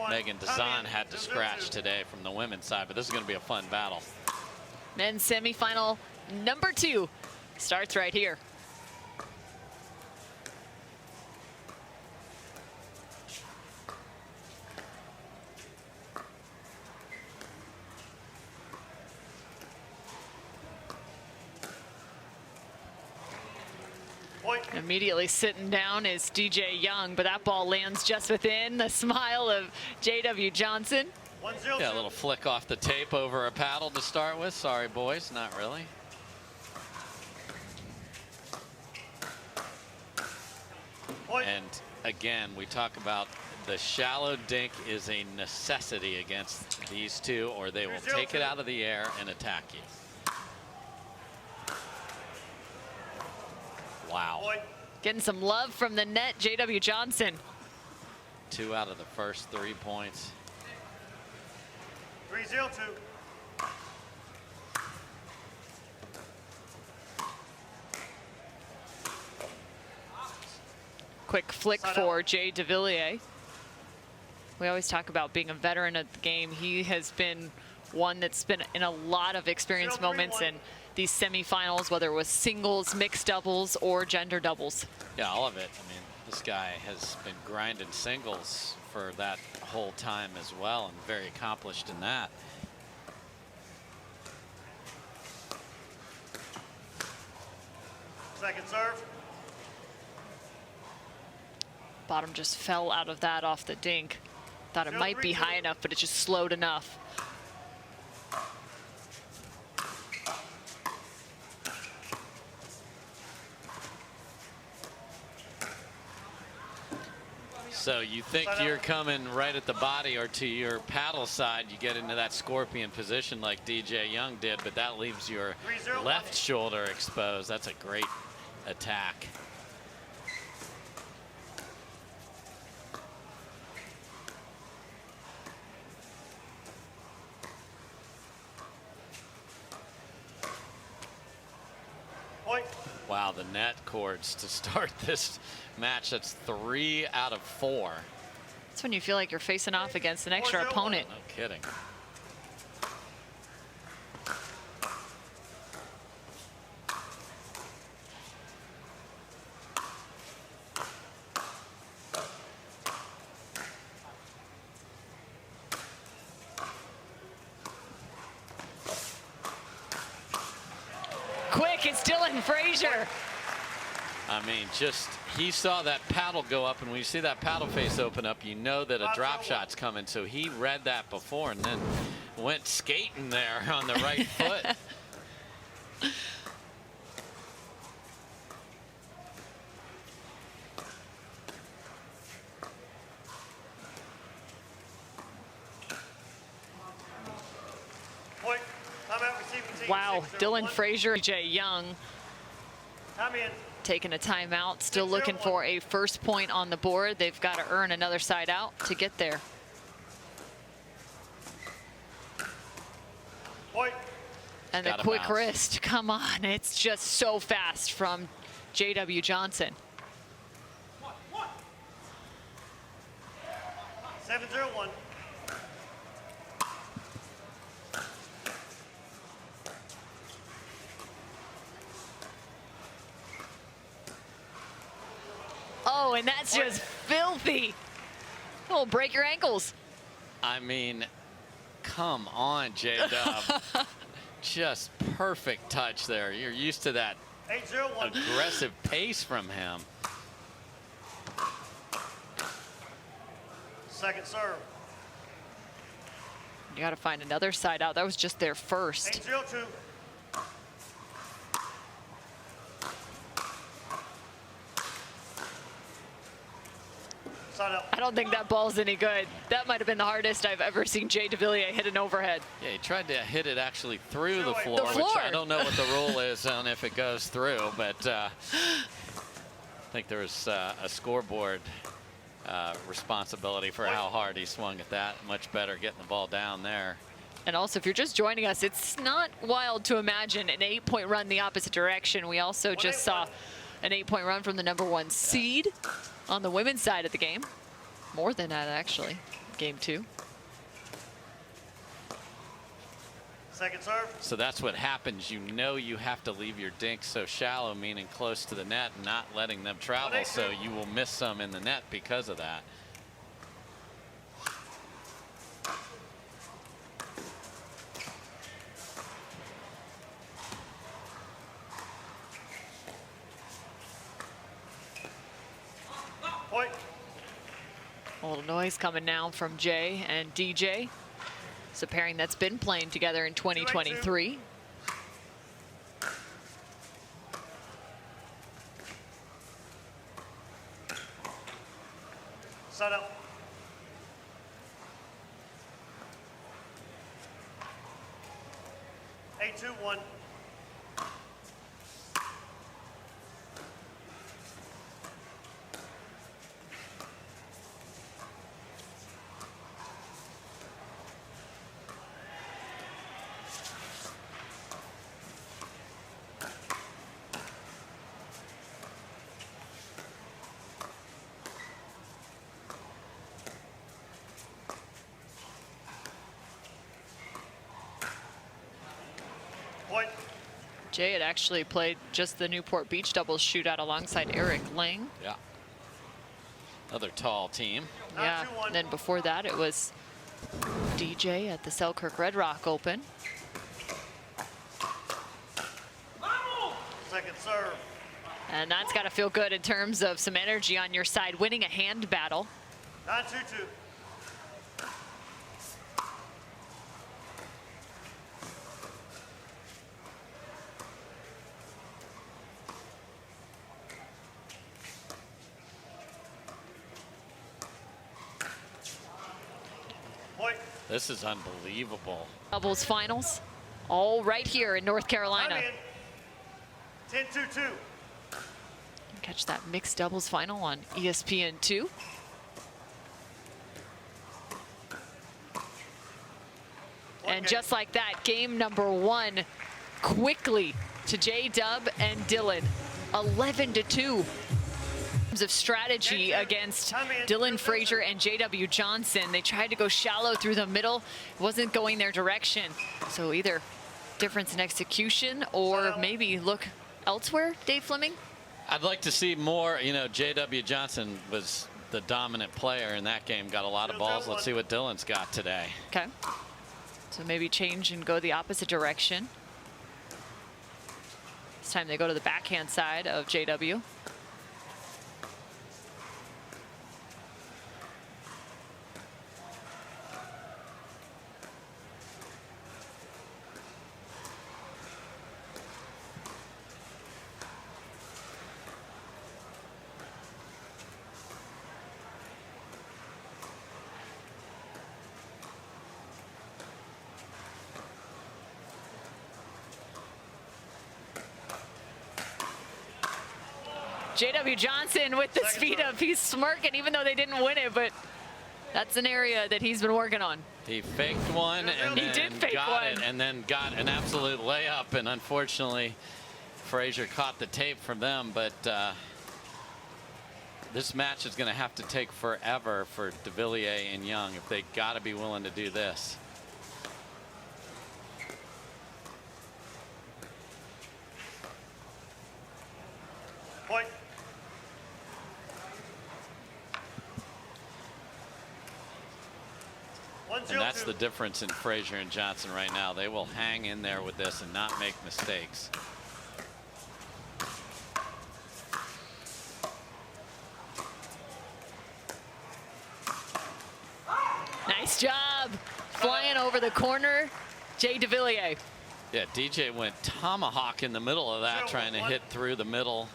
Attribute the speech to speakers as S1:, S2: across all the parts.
S1: Megan Dazan had to scratch today from the women's side, but this is going to be a fun battle.
S2: Men's semifinal number 2 starts right here. Immediately sitting down is DJ Young, but that ball lands just within the smile of J.W. Johnson.
S1: Yeah, a little flick off the tape over a paddle to start with. Sorry, boys, not really. And again, we talk about the shallow dink is a necessity against these two, or they will take it out of the air and attack you. Wow.
S2: Getting some love from the net, J.W. Johnson.
S1: 2 out of the first 3 points.
S3: 3-0-2.
S2: Quick flick for Jay Devilliers. We always talk about being a veteran of the game. He has been one that's been in a lot of experience moments in these semifinals, whether it was singles, mixed doubles, or gender doubles.
S1: Yeah, all of it. I mean, this guy has been grinding singles for that whole time as well, and very accomplished in that.
S3: Second serve.
S2: Bottom just fell out of that off the dink. Thought it might be high enough, but it just slowed enough.
S1: So you think you're coming right at the body or to your paddle side, you get into that scorpion position like DJ Young did, but that leaves your left shoulder exposed. That's a great attack. Wow, the net cords to start this match. That's 3 out of 4.
S2: That's when you feel like you're facing off against an extra opponent.
S1: No kidding.
S2: Quick, it's Dylan Frazier.
S1: I mean, just he saw that paddle go up, and when you see that paddle face open up, you know that a drop shot's coming. So he read that before and then went skating there on the right foot.
S2: Wow, Dylan Frazier, Jay Young taking a timeout, still looking for a first point on the board. They've got to earn another side out to get there. And the quick wrist, come on, it's just so fast from J.W. Johnson.
S3: 7-0-1.
S2: Oh, and that's just filthy. Oh, break your ankles.
S1: I mean, come on, J-Dub. Just perfect touch there. You're used to that aggressive pace from him.
S3: Second serve.
S2: You got to find another side out. That was just their first.
S3: 8-0-2.
S2: I don't think that ball's any good. That might have been the hardest I've ever seen Jay Devilliers hit an overhead.
S1: Yeah, he tried to hit it actually through the floor, which I don't know what the rule is on if it goes through, but I think there was a scoreboard responsibility for how hard he swung at that. Much better getting the ball down there.
S2: And also, if you're just joining us, it's not wild to imagine an 8-point run the opposite direction. We also just saw an 8-point run from the #1 seed on the women's side of the game. More than that, actually. game 2.
S3: Second serve.
S1: So that's what happens. You know you have to leave your dinks so shallow, meaning close to the net, not letting them travel, so you will miss some in the net because of that.
S3: Point.
S2: A little noise coming now from Jay and DJ. It's a pairing that's been playing together in 2023.
S3: Set up. Eight, 2, 1. Point.
S2: Jay had actually played just the Newport Beach doubles shootout alongside Eric Lang.
S1: Yeah. Another tall team.
S2: Yeah, and then before that it was DJ at the Selkirk Red Rock Open.
S3: Second serve.
S2: And that's got to feel good in terms of some energy on your side, winning a hand battle.
S3: 9, 2, 2. Point.
S1: This is unbelievable.
S2: Doubles finals, all right here in North Carolina.
S3: I'm in. 10, 2, 2.
S2: Catch that mixed doubles final on ESPN2. And just like that, game number 1 quickly to J-Dub and Dylan. 11-2. Of strategy against Dylan Frazier and J.W. Johnson. They tried to go shallow through the middle. It wasn't going their direction. So either difference in execution or maybe look elsewhere, Dave Fleming?
S1: I'd like to see more. You know, J.W. Johnson was the dominant player in that game, got a lot of balls. Let's see what Dylan's got today.
S2: Okay. So maybe change and go the opposite direction. This time they go to the backhand side of J.W. J.W. Johnson with the speed up. He's smirking even though they didn't win it, but that's an area that he's been working on.
S1: He faked one and then got it and then got an absolute layup, and unfortunately Frazier caught the tape from them, but this match is going to have to take forever for Devilliers and Young if they got to be willing to do this.
S3: Point.
S1: And that's the difference in Frazier and Johnson right now. They will hang in there with this and not make mistakes.
S2: Nice job flying over the corner, Jay Devilliers.
S1: Yeah, DJ went tomahawk in the middle of that, trying to hit through the middle.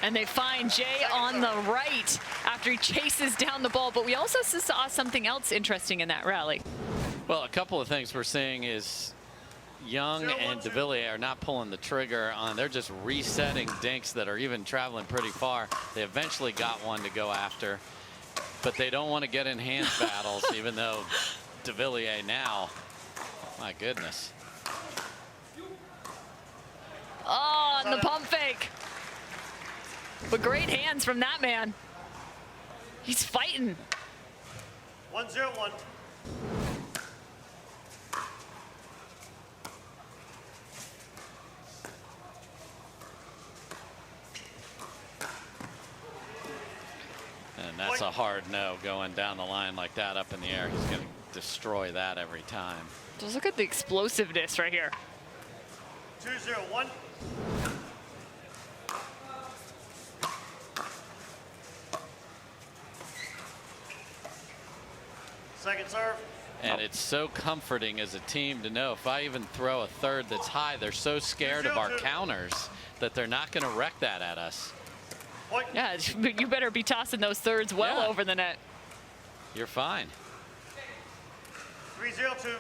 S2: And they find Jay on the right after he chases down the ball. But we also saw something else interesting in that rally.
S1: Well, a couple of things we're seeing is Young and Devilliers are not pulling the trigger on. They're just resetting dinks that are even traveling pretty far. They eventually got one to go after, but they don't want to get in hand battles, even though Devilliers now, my goodness.
S2: Oh, and the pump fake. But great hands from that man. He's fighting.
S3: 1-0-1.
S1: And that's a hard no going down the line like that up in the air. He's going to destroy that every time.
S2: Just look at the explosiveness right here.
S3: 2-0-1. Second serve.
S1: And it's so comforting as a team to know if I even throw a third that's high, they're so scared of our counters that they're not going to wreck that at us.
S3: Point.
S2: Yeah, you better be tossing those thirds well over the net.
S1: You're fine.
S3: 3-0-2.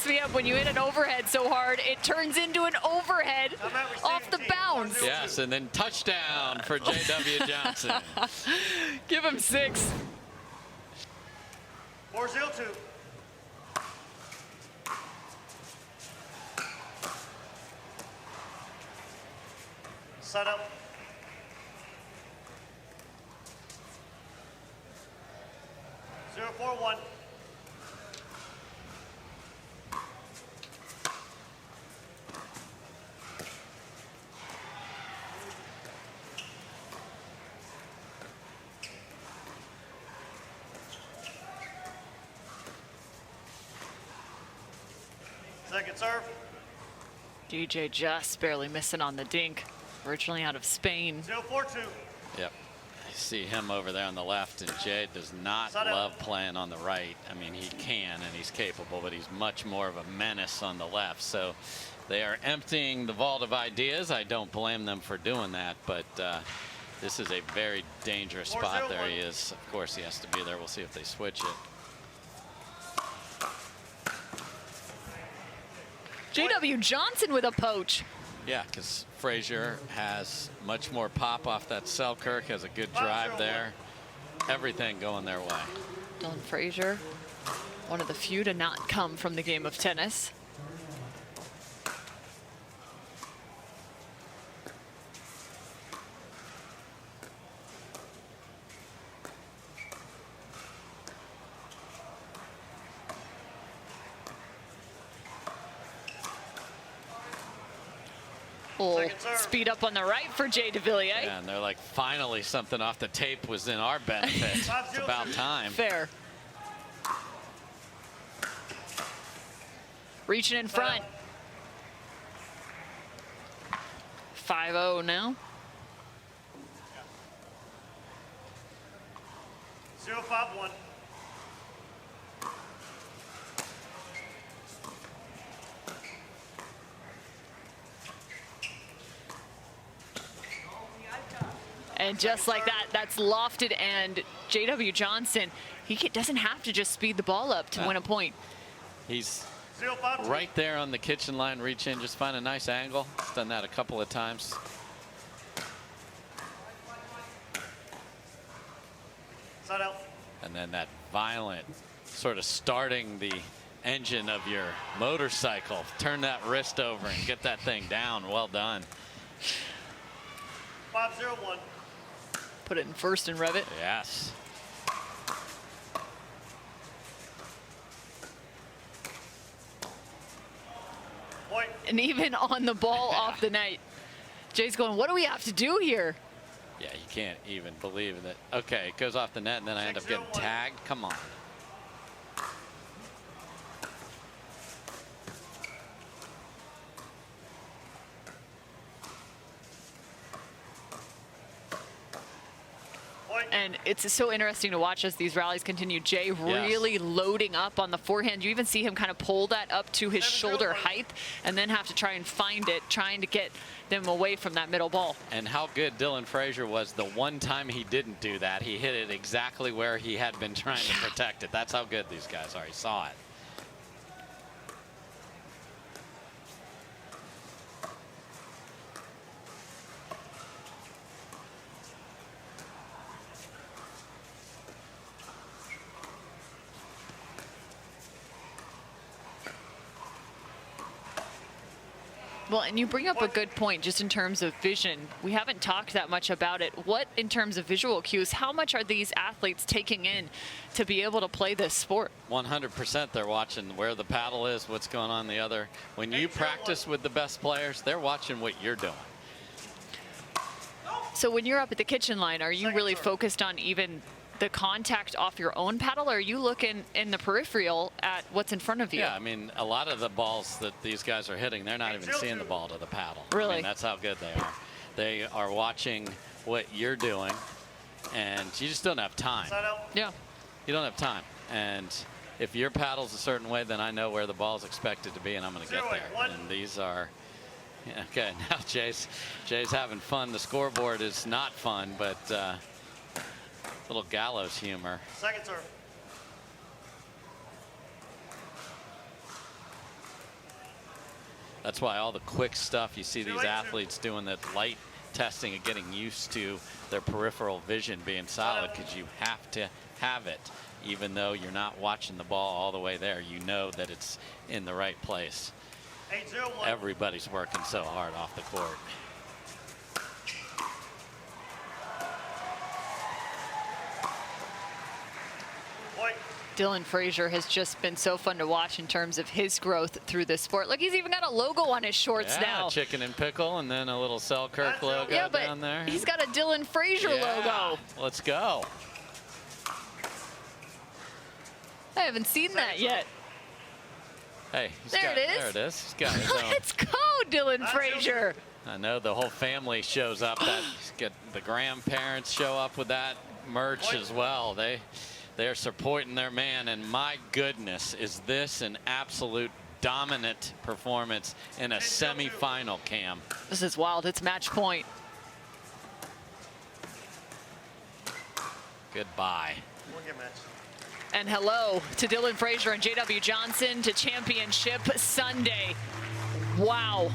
S2: Me up when you hit an overhead so hard it turns into an overhead off the bounce.
S1: Yes, and then touchdown for J.W. Johnson.
S2: Give him 6.
S3: 4-0-2. Set up. Zero, 4-1. Second serve.
S2: DJ just barely missing on the dink. Originally out of Spain.
S3: 0-4-2.
S1: Yep. I see him over there on the left, and Jay does not love playing on the right. I mean, he can and he's capable, but he's much more of a menace on the left. So they are emptying the vault of ideas. I don't blame them for doing that, but this is a very dangerous spot. There he is. Of course, he has to be there. We'll see if they switch it.
S2: J.W. Johnson with a poach.
S1: Yeah, because Frazier has much more pop off that Selkirk, has a good drive there. Everything going their way.
S2: Dylan Frazier, one of the few to not come from the game of tennis. Speed up on the right for Jay Devilliers.
S1: Yeah, and they're like, finally something off the tape was in our benefit. It's about time.
S2: Fair. Reaching in front. 5-0 now.
S3: 0-5-1.
S2: And just like that, that's lofted, and J.W. Johnson, he doesn't have to just speed the ball up to win a point.
S1: He's right there on the kitchen line, reach in, just find a nice angle. He's done that a couple of times. And then that violent sort of starting the engine of your motorcycle. Turn that wrist over and get that thing down. Well done.
S3: 5-0-1.
S2: Put it in first and rev it.
S1: Yes.
S3: Point.
S2: And even on the ball off the net, Jay's going, what do we have to do here?
S1: Yeah, you can't even believe that. Okay, it goes off the net, and then I end up getting tagged. Come on.
S2: And it's so interesting to watch as these rallies continue. Jay really loading up on the forehand. You even see him kind of pull that up to his shoulder height and then have to try and find it, trying to get them away from that middle ball.
S1: And how good Dylan Frazier was the one time he didn't do that. He hit it exactly where he had been trying to protect it. That's how good these guys are. He saw it.
S2: Well, and you bring up a good point just in terms of vision. We haven't talked that much about it. What, in terms of visual cues, how much are these athletes taking in to be able to play this sport?
S1: 100% they're watching where the paddle is, what's going on the other. When you practice with the best players, they're watching what you're doing.
S2: So when you're up at the kitchen line, are you really focused on even the contact off your own paddle, or are you looking in the peripheral at what's in front of you?
S1: Yeah, I mean, a lot of the balls that these guys are hitting, they're not even seeing the ball to the paddle.
S2: Really?
S1: I mean, that's how good they are. They are watching what you're doing, and you just don't have time.
S2: Yeah.
S1: You don't have time. And if your paddle's a certain way, then I know where the ball's expected to be, and I'm going to get there. And these are, okay, now Jay's having fun. The scoreboard is not fun, but little gallows humor.
S3: Second serve.
S1: That's why all the quick stuff you see these athletes doing, that light testing and getting used to their peripheral vision being solid, because you have to have it. Even though you're not watching the ball all the way there, you know that it's in the right place.
S3: 8-0-1.
S1: Everybody's working so hard off the court.
S2: Dylan Frazier has just been so fun to watch in terms of his growth through this sport. Look, he's even got a logo on his shorts now.
S1: Chicken and pickle, and then a little Selkirk logo down there.
S2: He's got a Dylan Frazier logo.
S1: Let's go.
S2: I haven't seen that yet.
S1: Hey,
S2: there it is.
S1: There it is. He's got his own.
S2: Let's go, Dylan Frazier.
S1: I know the whole family shows up. The grandparents show up with that merch as well. They're supporting their man, and my goodness, is this an absolute dominant performance in a semifinal, Cam.
S2: This is wild. It's match point.
S1: Goodbye.
S2: And hello to Dylan Frazier and J.W. Johnson to Championship Sunday. Wow.